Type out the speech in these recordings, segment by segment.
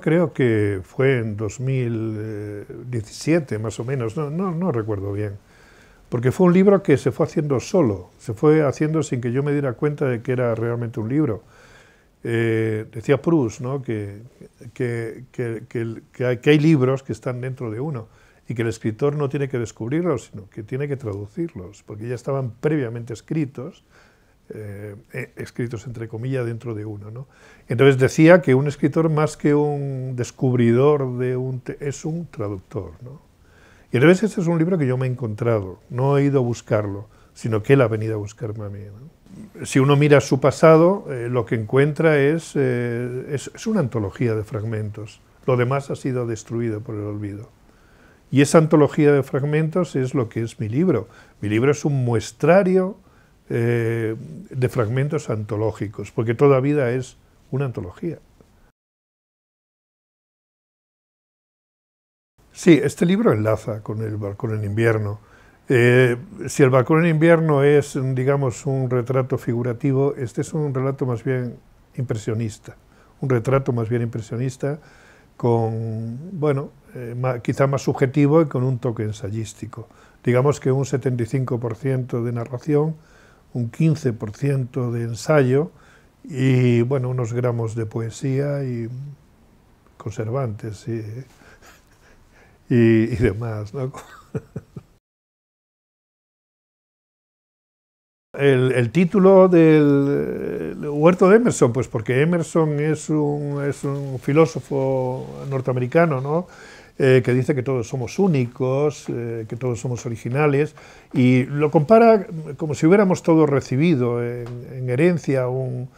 Creo que fue en 2017, más o menos, no recuerdo bien, porque fue un libro que se fue haciendo solo, se fue haciendo sin que yo me diera cuenta de que era realmente un libro. Decía Proust, ¿no?, que hay libros que están dentro de uno y que el escritor no tiene que descubrirlos, sino que tiene que traducirlos, porque ya estaban previamente escritos, escritos entre comillas dentro de uno, ¿no? Entonces decía que un escritor, más que un descubridor es un traductor, ¿no? Y entonces este es un libro que yo me he encontrado, no he ido a buscarlo, sino que él ha venido a buscarme a mí, ¿no? Si uno mira su pasado, lo que encuentra es una antología de fragmentos. Lo demás ha sido destruido por el olvido. Y esa antología de fragmentos es lo que es mi libro. Mi libro es un muestrario de fragmentos antológicos, porque toda vida es una antología. Sí, este libro enlaza con El balcón en invierno. Si El balcón en invierno es, digamos, un retrato figurativo, este es un relato más bien impresionista, un retrato más bien impresionista con, bueno, quizá más subjetivo y con un toque ensayístico. Digamos que un 75% de narración, un 15% de ensayo y, bueno, unos gramos de poesía y conservantes y demás, ¿no? El título del Huerto de Emerson, pues porque Emerson es un filósofo norteamericano, ¿no?, que dice que todos somos únicos, que todos somos originales, y lo compara como si hubiéramos todos recibido en herencia un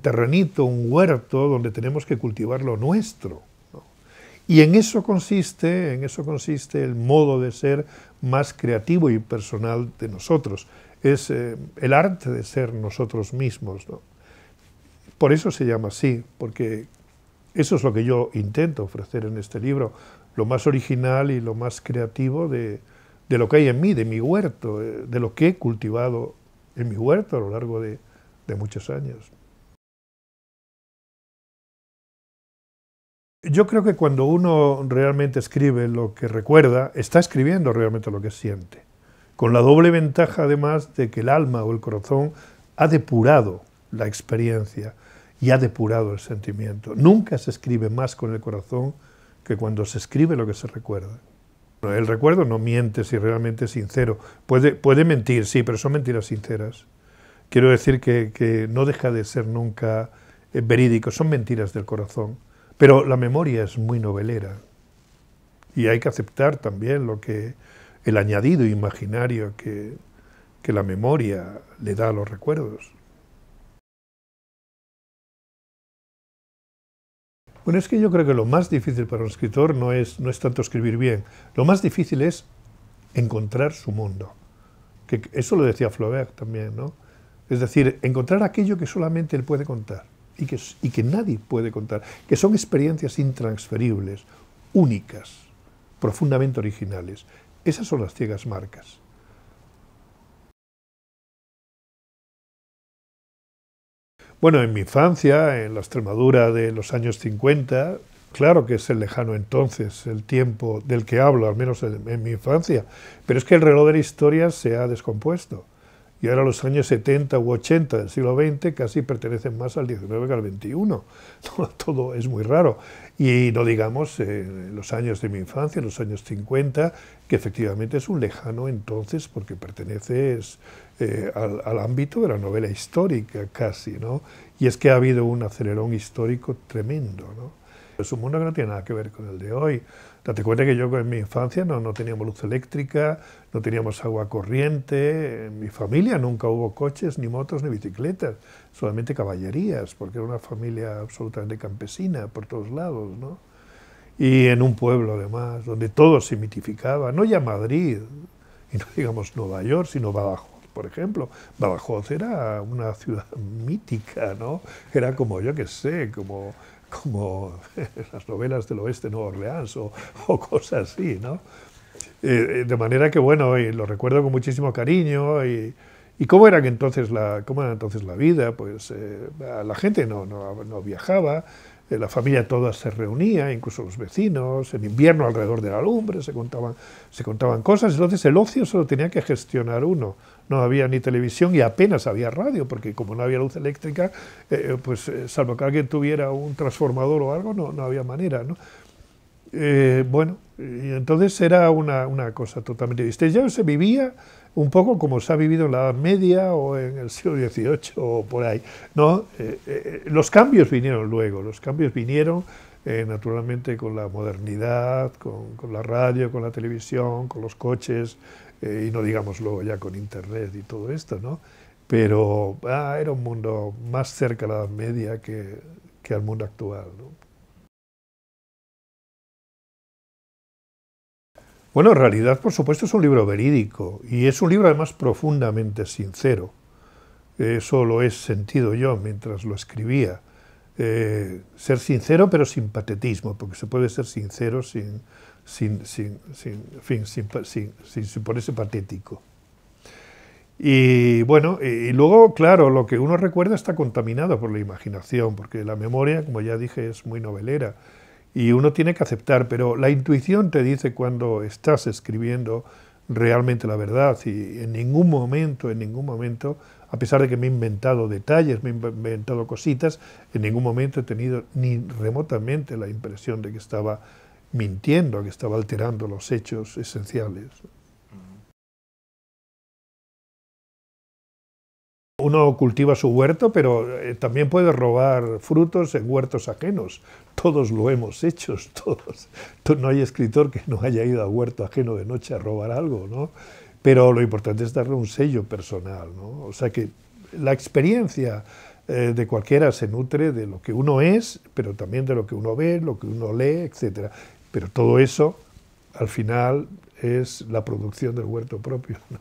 terrenito, un huerto, donde tenemos que cultivar lo nuestro, ¿no? Y en eso consiste el modo de ser más creativo y personal de nosotros. Es el arte de ser nosotros mismos, ¿no? Por eso se llama así, porque eso es lo que yo intento ofrecer en este libro, lo más original y lo más creativo de lo que hay en mí, de mi huerto, de lo que he cultivado en mi huerto a lo largo de muchos años. Yo creo que cuando uno realmente escribe lo que recuerda, está escribiendo realmente lo que siente, con la doble ventaja además de que el alma o el corazón ha depurado la experiencia y ha depurado el sentimiento. Nunca se escribe más con el corazón que cuando se escribe lo que se recuerda. El recuerdo no miente si realmente es sincero. Puede mentir, sí, pero son mentiras sinceras. Quiero decir que no deja de ser nunca verídico, son mentiras del corazón. Pero la memoria es muy novelera y hay que aceptar también el añadido imaginario que la memoria le da a los recuerdos. Bueno, es que yo creo que lo más difícil para un escritor no es tanto escribir bien, lo más difícil es encontrar su mundo. Que eso lo decía Flaubert también, ¿no? Es decir, encontrar aquello que solamente él puede contar y que nadie puede contar, que son experiencias intransferibles, únicas, profundamente originales. Esas son las ciegas marcas. Bueno, en mi infancia, en la Extremadura de los años 50, claro que es el lejano entonces, el tiempo del que hablo, al menos en mi infancia, pero es que el reloj de la historia se ha descompuesto. Y ahora los años 70 u 80 del siglo XX casi pertenecen más al XIX que al XXI. Todo es muy raro. Y no digamos los años de mi infancia, los años 50, que efectivamente es un lejano entonces porque perteneces al ámbito de la novela histórica casi, ¿no? Y es que ha habido un acelerón histórico tremendo, ¿no? Es un mundo que no tiene nada que ver con el de hoy. Date cuenta que yo en mi infancia no teníamos luz eléctrica, no teníamos agua corriente, en mi familia nunca hubo coches, ni motos, ni bicicletas, solamente caballerías, porque era una familia absolutamente campesina por todos lados, ¿no? Y en un pueblo además, donde todo se mitificaba, no ya Madrid, y no digamos Nueva York, sino Badajoz, por ejemplo. Badajoz era una ciudad mítica, ¿no? Era como, yo qué sé, como las novelas del oeste de Nueva Orleans o cosas así, ¿no? De manera que, bueno, lo recuerdo con muchísimo cariño y cómo era entonces la vida, pues la gente no viajaba, la familia toda se reunía, incluso los vecinos, en invierno alrededor de la lumbre se contaban cosas, entonces el ocio se lo tenía que gestionar uno. No había ni televisión y apenas había radio, porque como no había luz eléctrica, pues salvo que alguien tuviera un transformador o algo, no había manera, ¿no? Bueno, y entonces era una cosa totalmente distinta. Ya se vivía un poco como se ha vivido en la Edad Media o en el siglo XVIII o por ahí, ¿no? Los cambios vinieron luego, los cambios vinieron naturalmente con la modernidad, con la radio, con la televisión, con los coches, y no digamos luego ya con Internet y todo esto, ¿no? Pero era un mundo más cerca a la Edad Media que al mundo actual, ¿no? Bueno, en realidad, por supuesto, es un libro verídico y es un libro además profundamente sincero. Eso lo he sentido yo mientras lo escribía. Ser sincero pero sin patetismo, porque se puede ser sincero sin ponerse patético. Y bueno, y luego, claro, lo que uno recuerda está contaminado por la imaginación, porque la memoria, como ya dije, es muy novelera. Y uno tiene que aceptar, pero la intuición te dice cuando estás escribiendo realmente la verdad y en ningún momento, a pesar de que me he inventado detalles, me he inventado cositas, en ningún momento he tenido ni remotamente la impresión de que estaba mintiendo, que estaba alterando los hechos esenciales. Uno cultiva su huerto, pero también puede robar frutos en huertos ajenos. Todos lo hemos hecho, todos. No hay escritor que no haya ido a huerto ajeno de noche a robar algo, ¿no? Pero lo importante es darle un sello personal, ¿no? O sea que la experiencia de cualquiera se nutre de lo que uno es, pero también de lo que uno ve, lo que uno lee, etc. Pero todo eso, al final, es la producción del huerto propio, ¿no?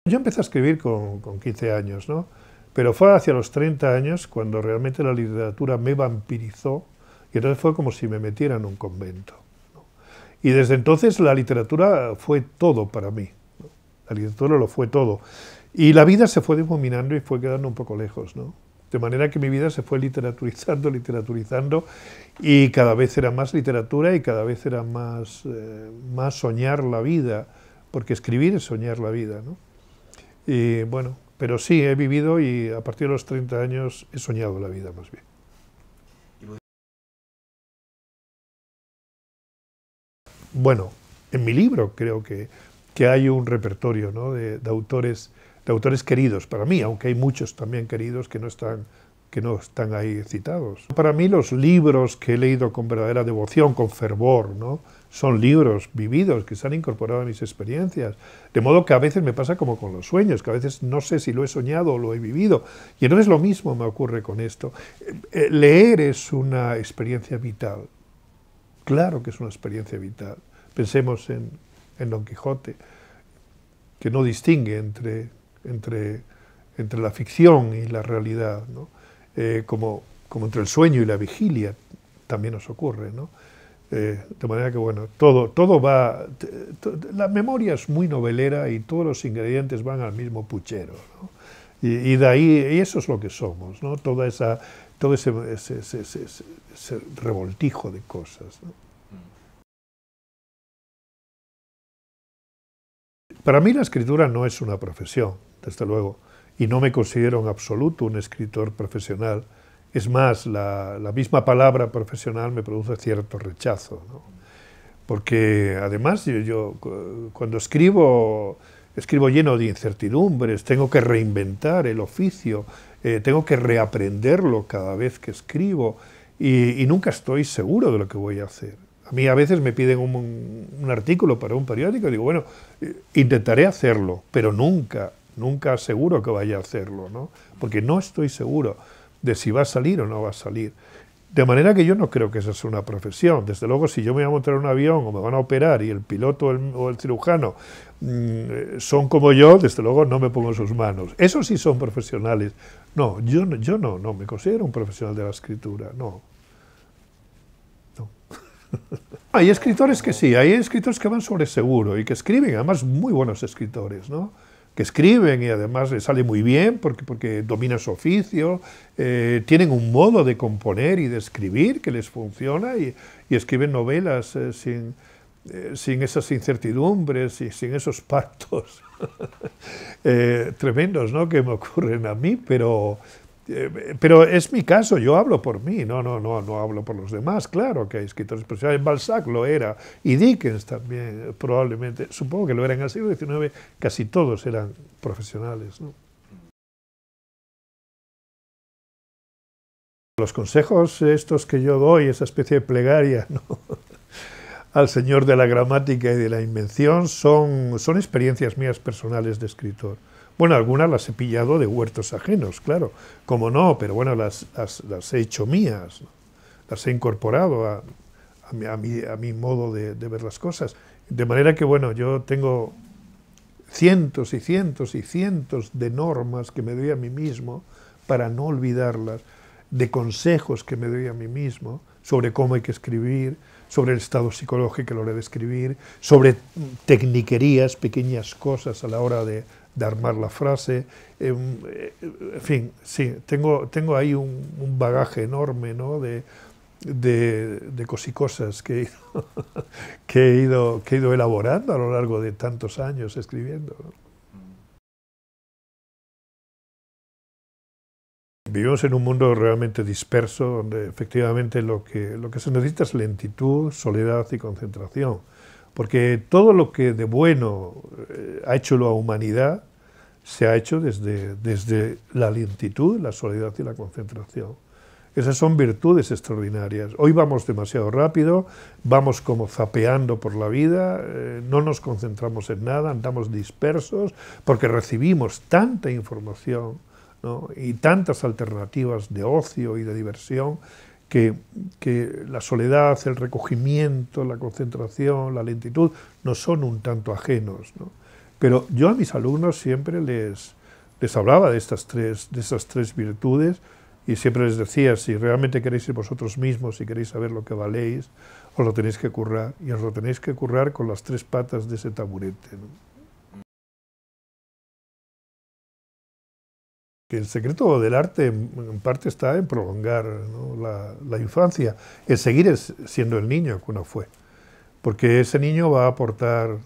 Yo empecé a escribir con 15 años, ¿no? Pero fue hacia los 30 años cuando realmente la literatura me vampirizó y entonces fue como si me metiera en un convento, ¿no? Y desde entonces la literatura fue todo para mí, ¿no? La literatura lo fue todo. Y la vida se fue difuminando y fue quedando un poco lejos, ¿no? De manera que mi vida se fue literaturizando y cada vez era más literatura y cada vez era más soñar la vida, porque escribir es soñar la vida, ¿no? Y bueno, pero sí, he vivido y a partir de los 30 años he soñado la vida más bien. Bueno, en mi libro creo que hay un repertorio, ¿no? de autores queridos para mí, aunque hay muchos también queridos que no están ahí citados. Para mí los libros que he leído con verdadera devoción, con fervor, ¿no? Son libros vividos que se han incorporado a mis experiencias. De modo que a veces me pasa como con los sueños, que a veces no sé si lo he soñado o lo he vivido. Y entonces lo mismo me ocurre con esto. Leer es una experiencia vital. Claro que es una experiencia vital. Pensemos en Don Quijote, que no distingue entre la ficción y la realidad, ¿no? Como entre el sueño y la vigilia también nos ocurre, ¿no? De manera que, bueno, todo va... La memoria es muy novelera y todos los ingredientes van al mismo puchero, ¿no? Y de ahí, y eso es lo que somos, ¿no? Todo ese revoltijo de cosas, ¿no? Para mí la escritura no es una profesión, desde luego, y no me considero en absoluto un escritor profesional. Es más, la misma palabra profesional me produce cierto rechazo, ¿no? Porque además yo cuando escribo lleno de incertidumbres, tengo que reinventar el oficio, tengo que reaprenderlo cada vez que escribo y nunca estoy seguro de lo que voy a hacer. A mí a veces me piden un artículo para un periódico y digo, bueno, intentaré hacerlo, pero nunca aseguro que vaya a hacerlo, ¿no? Porque no estoy seguro de si va a salir o no va a salir. De manera que yo no creo que esa sea una profesión. Desde luego, si yo me voy a montar en un avión o me van a operar y el piloto o el cirujano son como yo, desde luego no me pongo en sus manos. Esos sí son profesionales. No, yo no me considero un profesional de la escritura, no. Hay escritores que sí, hay escritores que van sobre seguro y que escriben, además muy buenos escritores, ¿no? que escriben y además les sale muy bien porque dominan su oficio, tienen un modo de componer y de escribir que les funciona y escriben novelas sin esas incertidumbres y sin esos pactos tremendos, ¿no?, que me ocurren a mí, pero es mi caso, yo hablo por mí, no hablo por los demás. Claro que hay escritores profesionales, Balzac lo era, y Dickens también, probablemente, supongo que lo eran en el siglo XIX, casi todos eran profesionales, ¿no? Los consejos estos que yo doy, esa especie de plegaria, ¿no?, al señor de la gramática y de la invención, son experiencias mías personales de escritor. Bueno, algunas las he pillado de huertos ajenos, claro, como no, pero bueno, las he hecho mías, ¿no?, las he incorporado a mi modo de ver las cosas. De manera que, bueno, yo tengo cientos y cientos y cientos de normas que me doy a mí mismo para no olvidarlas, de consejos que me doy a mí mismo sobre cómo hay que escribir, sobre el estado psicológico a la hora de escribir, sobre tecniquerías, pequeñas cosas a la hora de armar la frase. En fin, sí, tengo ahí un bagaje enorme, ¿no?, de cosicosas que he ido elaborando a lo largo de tantos años escribiendo, ¿no? Vivimos en un mundo realmente disperso, donde efectivamente lo que se necesita es lentitud, soledad y concentración. Porque todo lo que de bueno ha hecho la humanidad se ha hecho desde la lentitud, la soledad y la concentración. Esas son virtudes extraordinarias. Hoy vamos demasiado rápido, vamos como zapeando por la vida, no nos concentramos en nada, andamos dispersos, porque recibimos tanta información, ¿no?, y tantas alternativas de ocio y de diversión, que la soledad, el recogimiento, la concentración, la lentitud, nos son un tanto ajenos, ¿no? Pero yo a mis alumnos siempre les hablaba de esas tres virtudes, y siempre les decía, si realmente queréis ser vosotros mismos, si queréis saber lo que valéis, os lo tenéis que currar, y os lo tenéis que currar con las tres patas de ese taburete, ¿no? Que el secreto del arte en parte está en prolongar, ¿no?, la infancia, en seguir siendo el niño que uno fue, porque ese niño va a aportar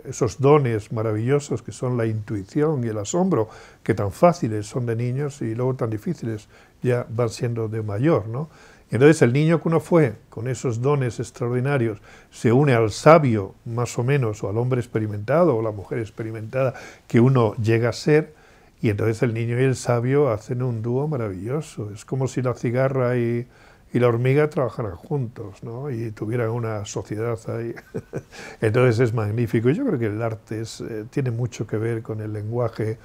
esos dones maravillosos que son la intuición y el asombro, que tan fáciles son de niños y luego tan difíciles ya van siendo de mayor, ¿no? Entonces el niño que uno fue, con esos dones extraordinarios, se une al sabio, más o menos, o al hombre experimentado, o la mujer experimentada, que uno llega a ser. Y entonces el niño y el sabio hacen un dúo maravilloso. Es como si la cigarra y la hormiga trabajaran juntos, ¿no?, y tuvieran una sociedad ahí. Entonces es magnífico. Yo creo que el arte tiene mucho que ver con el lenguaje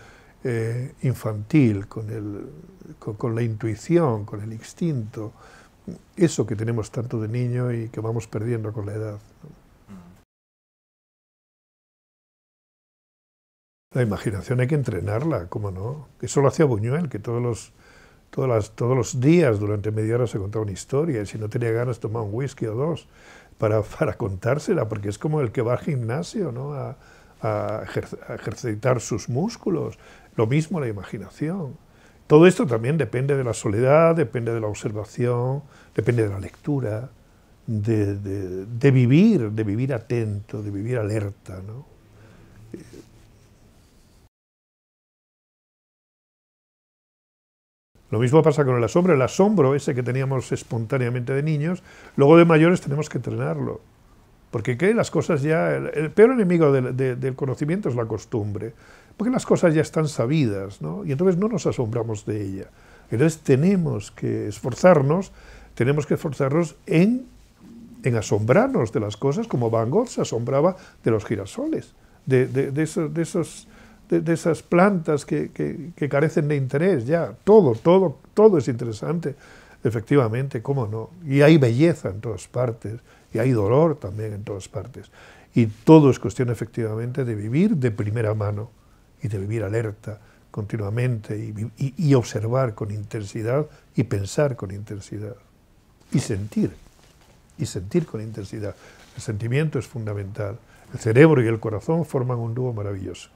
infantil, con la intuición, con el instinto, eso que tenemos tanto de niño y que vamos perdiendo con la edad, ¿no? La imaginación hay que entrenarla, ¿cómo no? Eso lo hacía Buñuel, que todos los días, durante media hora, se contaba una historia, y si no tenía ganas tomaba un whisky o dos para contársela, porque es como el que va al gimnasio, ¿no?, a ejercitar sus músculos. Lo mismo la imaginación. Todo esto también depende de la soledad, depende de la observación, depende de la lectura, de vivir atento, de vivir alerta, ¿no? Lo mismo pasa con el asombro ese que teníamos espontáneamente de niños, luego de mayores tenemos que entrenarlo, porque ¿qué? Las cosas ya, el peor enemigo del conocimiento es la costumbre, porque las cosas ya están sabidas, ¿no?, y entonces no nos asombramos de ella. Entonces tenemos que esforzarnos en asombrarnos de las cosas, como Van Gogh se asombraba de los girasoles, de esas plantas que carecen de interés, ya, todo es interesante, efectivamente, cómo no. Y hay belleza en todas partes, y hay dolor también en todas partes. Y todo es cuestión, efectivamente, de vivir de primera mano, y de vivir alerta continuamente, y observar con intensidad, y pensar con intensidad, y sentir con intensidad. El sentimiento es fundamental. El cerebro y el corazón forman un dúo maravilloso.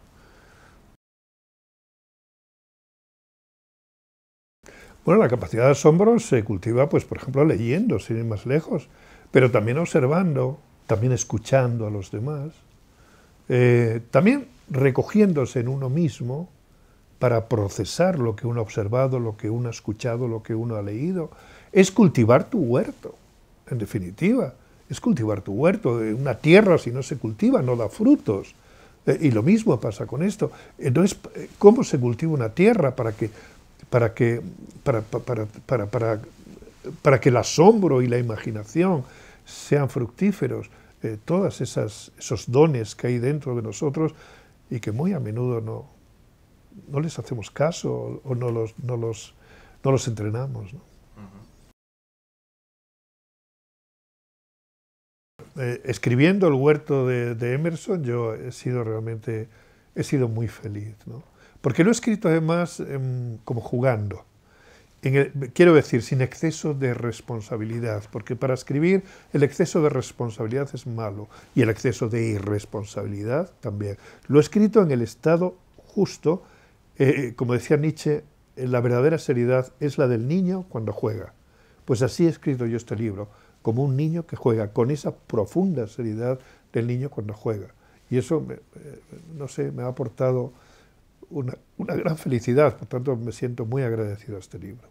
Bueno, la capacidad de asombro se cultiva, pues, por ejemplo, leyendo, sin ir más lejos, pero también observando, también escuchando a los demás, también recogiéndose en uno mismo para procesar lo que uno ha observado, lo que uno ha escuchado, lo que uno ha leído. Es cultivar tu huerto, en definitiva. Es cultivar tu huerto. Una tierra, si no se cultiva, no da frutos. Y lo mismo pasa con esto. Entonces, ¿cómo se cultiva una tierra para que el asombro y la imaginación sean fructíferos? Todos esos dones que hay dentro de nosotros y que muy a menudo no les hacemos caso o no los entrenamos, ¿no? Escribiendo El huerto de Emerson, yo he sido muy feliz, ¿no? Porque lo he escrito además como jugando. Quiero decir, sin exceso de responsabilidad, porque para escribir el exceso de responsabilidad es malo y el exceso de irresponsabilidad también. Lo he escrito en el estado justo, como decía Nietzsche, la verdadera seriedad es la del niño cuando juega. Pues así he escrito yo este libro, como un niño que juega, con esa profunda seriedad del niño cuando juega. Y eso, no sé, me ha aportado una gran felicidad, por tanto me siento muy agradecido a este libro.